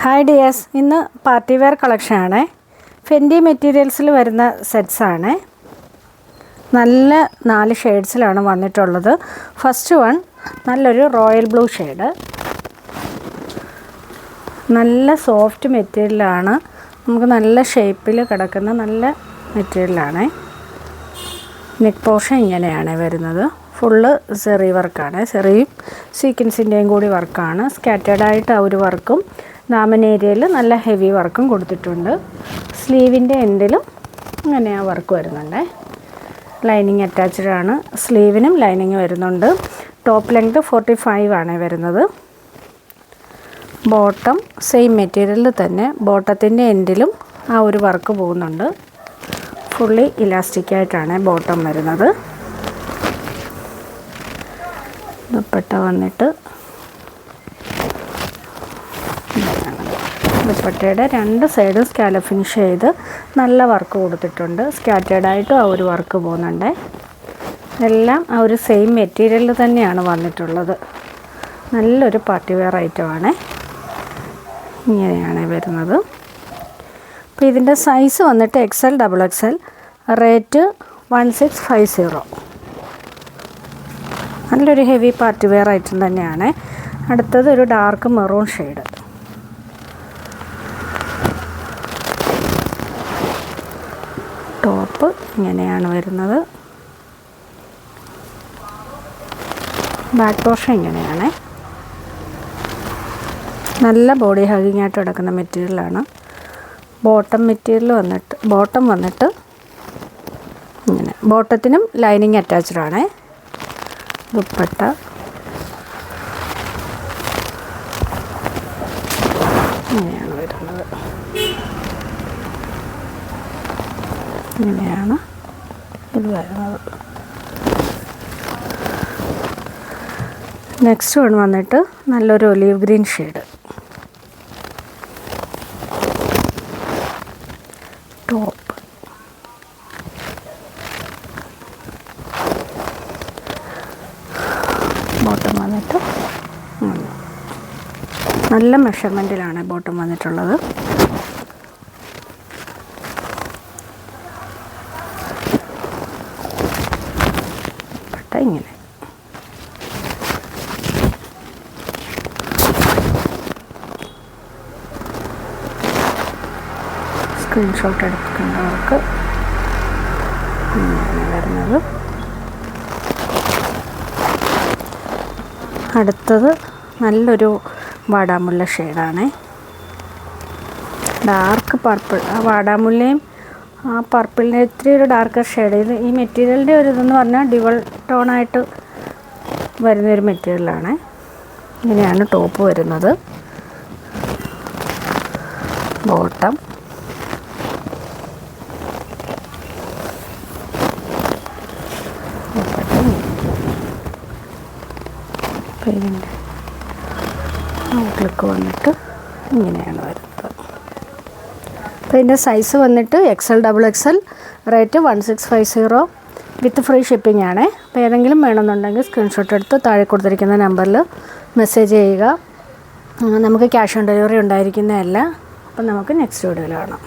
Hi dears, ഇന്ന് party wear കളക്ഷനാണ്. Fendi മെറ്റീരിയൽസിൽ വരുന്ന സെറ്റ്സാണ്. നല്ല 4 ഷെയ്ഡ്സിലാണ് വന്നിട്ടുള്ളത്. ഫസ്റ്റ് വൺ നല്ലൊരു റോയൽ ബ്ലൂ ഷെയ്ഡ്, നല്ല സോഫ്റ്റ് മെറ്റീരിയലാണ്. നമുക്ക് നല്ല ഷേപ്പിൽ കിടക്കുന്ന നല്ല മെറ്റീരിയലാണ്. നെക്ക് പോർഷൻ ഇങ്ങനെയാണ് വരുന്നത്. ഫുള്ള് സെറി വർക്കാണ്. സെറിയും സീക്വൻസിൻ്റെയും കൂടി വർക്കാണ്. സ്കാറ്റേഡായിട്ട് ആ ഒരു വർക്കും ദാമൻ ഏരിയയിൽ നല്ല ഹെവി വർക്കും കൊടുത്തിട്ടുണ്ട്. സ്ലീവിൻ്റെ എൻഡിലും അങ്ങനെ ആ വർക്ക് വരുന്നുണ്ട്. ലൈനിങ് അറ്റാച്ച്ഡ് ആണ്. സ്ലീവിനും ലൈനിങ് വരുന്നുണ്ട്. ടോപ്പ് ലെങ്ത് 45 ആണ് വരുന്നത്. ബോട്ടം സെയിം മെറ്റീരിയലിൽ തന്നെ ബോട്ടത്തിൻ്റെ എൻഡിലും ആ ഒരു വർക്ക് പോകുന്നുണ്ട്. ഫുള്ളി ഇലാസ്റ്റിക്കായിട്ടാണ് ബോട്ടം വരുന്നത്. ദുപ്പട്ട വന്നിട്ട് ദുപ്പട്ടയുടെ 2 സൈഡും സ്കാലപ്പ് ഫിനിഷ് ചെയ്ത് നല്ല വർക്ക് കൊടുത്തിട്ടുണ്ട്. സ്കാറ്റേഡായിട്ടും ആ ഒരു വർക്ക് പോകുന്നുണ്ട്. എല്ലാം ആ ഒരു സെയിം മെറ്റീരിയലിൽ തന്നെയാണ് വന്നിട്ടുള്ളത്. നല്ലൊരു പാർട്ടി വെയർ ഐറ്റമാണ്. ഇങ്ങനെയാണ് വരുന്നത്. അപ്പോൾ ഇതിൻ്റെ സൈസ് വന്നിട്ട് XL, XXL, റേറ്റ് 1650. നല്ലൊരു ഹെവി പാർട്ടി വെയർ ഐറ്റം തന്നെയാണ്. അടുത്തത് ഒരു ഡാർക്ക് മെറൂൺ ഷെയ്ഡ്. ടോപ്പ് ഇങ്ങനെയാണ് വരുന്നത്. ബാക്ക് പോർഷൻ ഇങ്ങനെയാണ്. നല്ല ബോഡി ഹഗിങ് ആയിട്ട് കിടക്കുന്ന മെറ്റീരിയലാണ്. ബോട്ടം വന്നിട്ട് ഇങ്ങനെ, ബോട്ടത്തിനും ലൈനിങ് അറ്റാച്ച്ഡ് ആണ്. ദുപ്പട്ട ഇങ്ങനെയാണ് വരുന്നത്. ഇങ്ങനെയാണ് ഇത് വരുന്നത്. നെക്സ്റ്റ് വൺ വന്നിട്ട് നല്ലൊരു olive green shade. Top bottom വന്നിട്ട് നല്ല മെഷർമെൻറ്റിലാണ് ബോട്ടം വന്നിട്ടുള്ളത്. ഇങ്ങനെ സ്ക്രീൻഷോട്ട് എടുക്കേണ്ടവർക്ക് ഇങ്ങനെ വരുന്നത്. അടുത്തത് നല്ലൊരു വാടാമുല്ല ഷെയ്ഡാണ്. Dark purple. ആ വാടാമുല്ലയും ആ പർപ്പിളിൻ്റെ ഇത്തിരി ഒരു ഡാർക്കർ ഷെയ്ഡ്. ഇത് ഈ മെറ്റീരിയലിൻ്റെ ഒരു ഇതെന്ന് പറഞ്ഞാൽ ഡ്യുവൽ ടോണായിട്ട് വരുന്നൊരു മെറ്റീരിയലാണ്. ഇങ്ങനെയാണ് ടോപ്പ് വരുന്നത്. ബോട്ടം ഇതിൻ്റെ ഔട്ട്ലുക്ക് വന്നിട്ട് ഇങ്ങനെയാണ് വരുന്നത്. അപ്പോൾ ഇതിൻ്റെ സൈസ് വന്നിട്ട് XL, XXL, റേറ്റ് 1650 വിത്ത് ഫ്രീ ഷിപ്പിംഗ് ആണ്. അപ്പോൾ ഏതെങ്കിലും വേണമെന്നുണ്ടെങ്കിൽ സ്ക്രീൻഷോട്ട് എടുത്ത് താഴെ കൊടുത്തിരിക്കുന്ന നമ്പറിൽ മെസ്സേജ് ചെയ്യുക. നമുക്ക് ക്യാഷ് ഓൺ ഡെലിവറി ഉണ്ടായിരിക്കുന്നതല്ല. അപ്പം നമുക്ക് നെക്സ്റ്റ് വീഡിയോയിൽ കാണാം.